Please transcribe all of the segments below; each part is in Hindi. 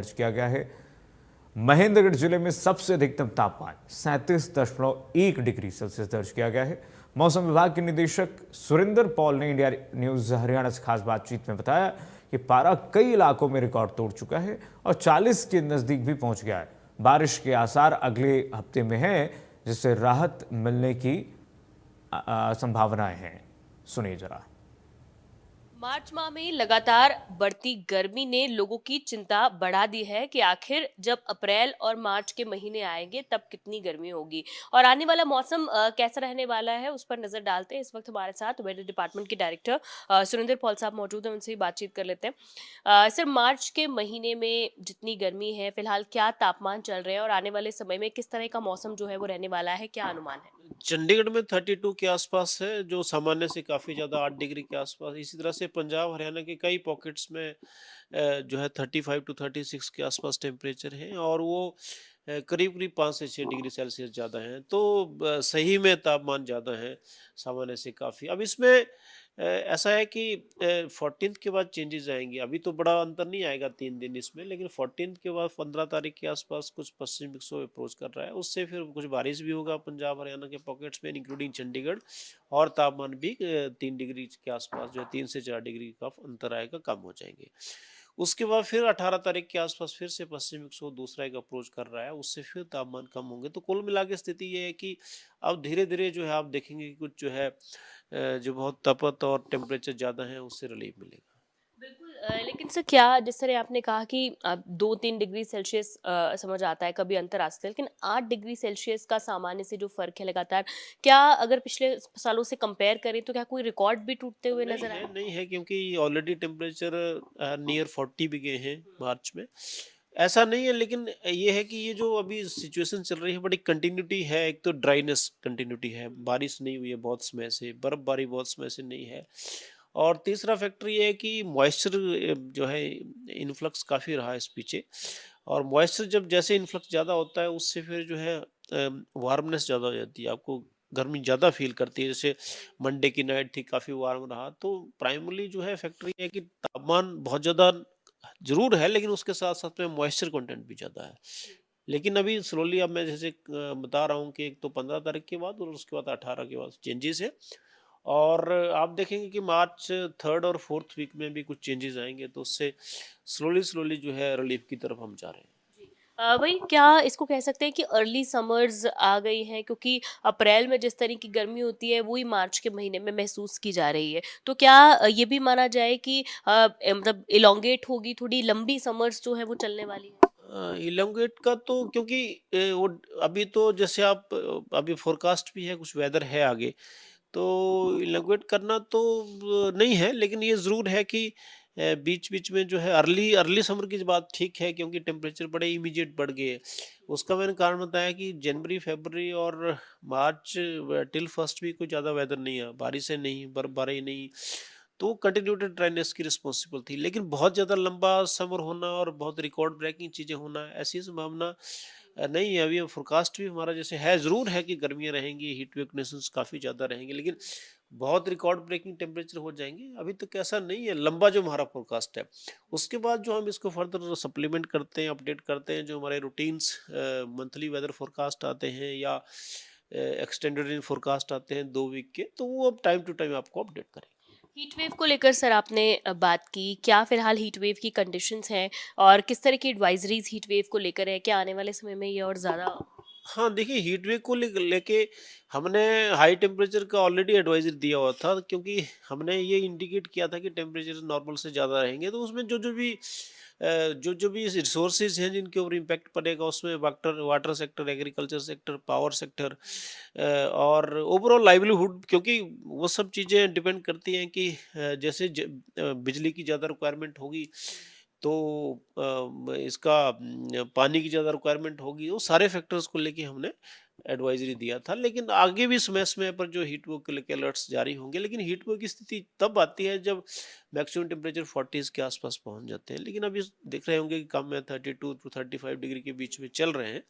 दर्ज किया गया है। महेंद्रगढ़ जिले में सबसे अधिकतम तापमान 37.1 डिग्री सेल्सियस दर्ज किया गया है। मौसम विभाग के निदेशक सुरेंद्र पॉल ने इंडिया न्यूज हरियाणा से खास बातचीत में बताया कि पारा कई इलाकों में रिकॉर्ड तोड़ चुका है और 40 के नजदीक भी पहुंच गया है। बारिश के आसार अगले हफ्ते में है, जिससे राहत मिलने की संभावनाएं हैं। सुनिए जरा। मार्च माह में लगातार बढ़ती गर्मी ने लोगों की चिंता बढ़ा दी है कि आखिर जब अप्रैल और मार्च के महीने आएंगे तब कितनी गर्मी होगी और आने वाला मौसम कैसा रहने वाला है उस पर नजर डालते हैं। इस वक्त हमारे साथ वेदर डिपार्टमेंट के डायरेक्टर सुरेंद्र पॉल साहब मौजूद हैं, उनसे ही बातचीत कर लेते हैं। सर, मार्च के महीने में जितनी गर्मी है, फिलहाल क्या तापमान चल रहे हैं और आने वाले समय में किस तरह का मौसम जो है वो रहने वाला है, क्या अनुमान है? चंडीगढ़ में 32 के आसपास है, जो सामान्य से काफ़ी ज़्यादा 8 डिग्री के आसपास। इसी तरह से पंजाब हरियाणा के कई पॉकेट्स में जो है 35 टू 36 के आसपास टेम्परेचर है और वो करीब करीब 5 से 6 डिग्री सेल्सियस ज़्यादा हैं। तो सही में तापमान ज़्यादा है सामान्य से काफ़ी। अब इसमें ऐसा है कि 14th के बाद चेंजेस आएंगे। अभी तो बड़ा अंतर नहीं आएगा 3 दिन इसमें, लेकिन 14th के बाद 15 तारीख के आसपास कुछ पश्चिमी विक्षोभ अप्रोच कर रहा है। उससे फिर कुछ बारिश भी होगा पंजाब हरियाणा के पॉकेट्स में, इंक्लूडिंग चंडीगढ़, और तापमान भी 3 डिग्री के आसपास जो है 3 से 4 डिग्री का अंतर आएगा, कम हो जाएंगे। उसके बाद फिर 18 तारीख के आसपास फिर से पश्चिमी विक्षोभ दूसरा एक अप्रोच कर रहा है, उससे फिर तापमान कम होंगे। तो कुल मिला के स्थिति ये है कि अब धीरे धीरे जो है आप देखेंगे कि कुछ जो है जो बहुत तपत और टेम्परेचर ज़्यादा है उससे रिलीफ मिलेगा। बिल्कुल, लेकिन सर, क्या जिस तरह आपने कहा कि 2-3 डिग्री सेल्सियस समझ आता है, कभी अंतर आ सकता है, लेकिन 8 डिग्री सेल्सियस का सामान्य से जो फर्क है लगातार, क्या अगर पिछले सालों से कंपेयर करें तो क्या कोई रिकॉर्ड भी टूटते हुए नहीं नजर है, आए? नहीं है, क्योंकि ऑलरेडी टेम्परेचर नियर 40 भी गए हैं मार्च में। ऐसा नहीं है, लेकिन ये है कि ये जो अभी सिचुएशन चल रही है बड़ी कंटिन्यूटी है। एक तो ड्राइनेस कंटिन्यूटी है, बारिश नहीं हुई है बहुत समय से, बर्फबारी बहुत समय से नहीं है। और तीसरा फैक्टर ये है कि मॉइस्चर जो है इन्फ्लक्स काफ़ी रहा है इस पीछे। और मॉइस्चर जब जैसे इन्फ्लक्स ज़्यादा होता है उससे फिर जो है वार्मनेस ज़्यादा हो जाती है, आपको गर्मी ज़्यादा फील करती है। जैसे मंडे की नाइट थी, काफ़ी वार्म रहा। तो प्राइमरली जो है फैक्टर ये है कि तापमान बहुत ज़्यादा ज़रूर है, लेकिन उसके साथ-साथ में मॉइस्चर कंटेंट भी ज़्यादा है। लेकिन अभी स्लोली अब मैं जैसे बता रहा हूँ कि एक तो 15 तारीख के बाद और उसके बाद 18 के बाद चेंजेस है। और आप देखेंगे कि मार्च 3rd और 4th वीक में भी कुछ चेंजेस आएँगे, तो उससे स्लोली जो है रिलीफ की तरफ हम जा रहे हैं। वही, क्या इसको कह सकते हैं कि अर्ली समर्स आ गई हैं, क्योंकि अप्रैल में जिस तरह की गर्मी होती है वही मार्च के महीने में महसूस की जा रही है। तो क्या ये भी माना जाए कि मतलब इलोंगेट होगी, थोड़ी लंबी समर्स जो है वो चलने वाली है? इलोंगेट का तो क्योंकि वो अभी तो जैसे आप अभी फोरकास्ट भी है, कुछ वेदर है आगे, तो इलोंगेट करना तो नहीं है, लेकिन ये ज़रूर है कि बीच-बीच में जो है अर्ली अर्ली समर की बात ठीक है, क्योंकि टेम्परेचर बड़े इमीडिएट बढ़ गए। उसका मैंने कारण बताया कि जनवरी, फरवरी और मार्च टिल फर्स्ट वीक कोई ज़्यादा वेदर नहीं है, बारिशें नहीं, बर्फबारी नहीं, तो कंटिन्यूटेड ड्राइनेस की रिस्पॉन्सिबल थी। लेकिन बहुत ज़्यादा लंबा समर होना और बहुत रिकॉर्ड ब्रेकिंग चीज़ें होना, ऐसी संभावना नहीं है। अभी फोरकास्ट भी हमारा जैसे है, ज़रूर है कि गर्मियाँ रहेंगी, हीट वेव कंडीशंस काफ़ी ज़्यादा रहेंगे, लेकिन बहुत रिकॉर्ड ब्रेकिंग टेम्परेचर हो जाएँगे, अभी तक ऐसा नहीं है लंबा जो हमारा फोरकास्ट है। उसके बाद जो हम इसको फर्दर सप्लीमेंट करते हैं, अपडेट करते हैं, जो हमारे रूटीन्स मंथली वेदर फोरकास्ट आते हैं या एक्सटेंडेड रेंज फोरकास्ट आते हैं 2 वीक के, तो वो अब टाइम टू टाइम आपको अपडेट करेंगे। हीट वेव को लेकर सर आपने बात की, क्या फिलहाल हीट वेव की कंडीशंस हैं और किस तरह की एडवाइजरीज हीट वेव को लेकर है? क्या आने वाले समय में ये और ज़्यादा? हाँ, देखिए हीट वेव को लेके हमने हाई टेम्परेचर का ऑलरेडी एडवाइज़र दिया हुआ था, क्योंकि हमने ये इंडिकेट किया था कि टेम्परेचर नॉर्मल से ज़्यादा रहेंगे, तो उसमें जो भी रिसोर्सेज़ हैं जिनके ऊपर इम्पैक्ट पड़ेगा, उसमें water water sector, agriculture sector, power sector और ओवरऑल लाइवलीहुड, क्योंकि वो सब चीज़ें डिपेंड करती हैं कि जैसे बिजली की ज़्यादा रिक्वायरमेंट होगी, तो इसका पानी की ज़्यादा रिक्वायरमेंट होगी, वो सारे फैक्टर्स को लेके हमने एडवाइजरी दिया था। लेकिन आगे भी समय-समय पर जो हीट वेव को लेके अलर्ट्स जारी होंगे, लेकिन हीट वेव की स्थिति तब आती है जब मैक्सिमम टेम्परेचर 40s के आसपास पहुँच जाते हैं। लेकिन अभी देख रहे होंगे कि कम है, 32 टू 35 डिग्री के बीच में चल रहे हैं।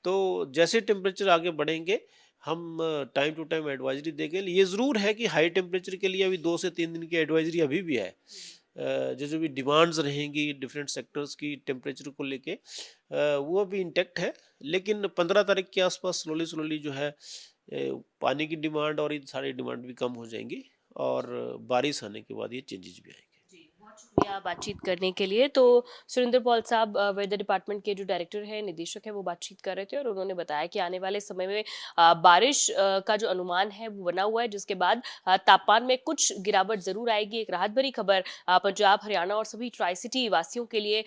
तो जैसे टेम्परेचर आगे बढ़ेंगे, हम टाइम टू टाइम एडवाइजरी देंगे। ये ज़रूर है कि हाई टेम्परेचर के लिए अभी 2 से 3 दिन की एडवाइजरी अभी भी है। जो जो भी डिमांड्स रहेंगी डिफरेंट सेक्टर्स की टेम्परेचर को लेके वो भी इंटैक्ट है, लेकिन 15 तारीख के आसपास स्लोली स्लोली जो है पानी की डिमांड और इन सारी डिमांड भी कम हो जाएंगी और बारिश आने के बाद ये चेंजेस भी आएंगे। जी, बहुत शुक्रिया बातचीत करने के लिए। तो सुरेंद्र पॉल साहब वेदर डिपार्टमेंट के जो डायरेक्टर है, निदेशक है, वो बातचीत कर रहे थे और उन्होंने बताया कि आने वाले समय में बारिश का जो अनुमान है वो बना हुआ है, जिसके बाद तापमान में कुछ गिरावट जरूर आएगी। एक राहत भरी खबर पंजाब, हरियाणा और सभी ट्राई सिटी वासियों के लिए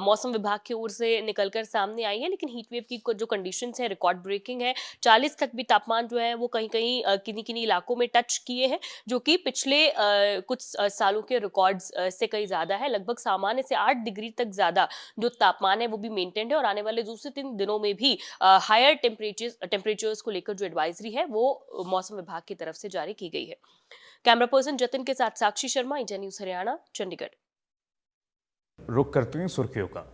मौसम विभाग की ओर से निकलकर सामने आई है। लेकिन हीट वेव की जो कंडीशंस है रिकॉर्ड ब्रेकिंग है। 40 तक भी तापमान जो है वो कहीं कहीं किन्हीं किन्हीं इलाकों में टच किए हैं, जो कि पिछले कुछ सालों के रिकॉर्ड्स से कहीं ज़्यादा है। लगभग सामान्य से 8 डिग्री तक ज़्यादा जो तापमान है वो भी मेंटेन्ड है और आने वाले 2 से 3 दिनों में भी हायर टेम्परेचर्स को लेकर जो एडवाइजरी है वो मौसम विभाग की तरफ से जारी की गई है। कैमरा पर्सन जतिन के साथ साक्षी शर्मा, इंडिया न्यूज़ हरियाणा, चंडीगढ़। रुक करते हैं सुर्खियों का।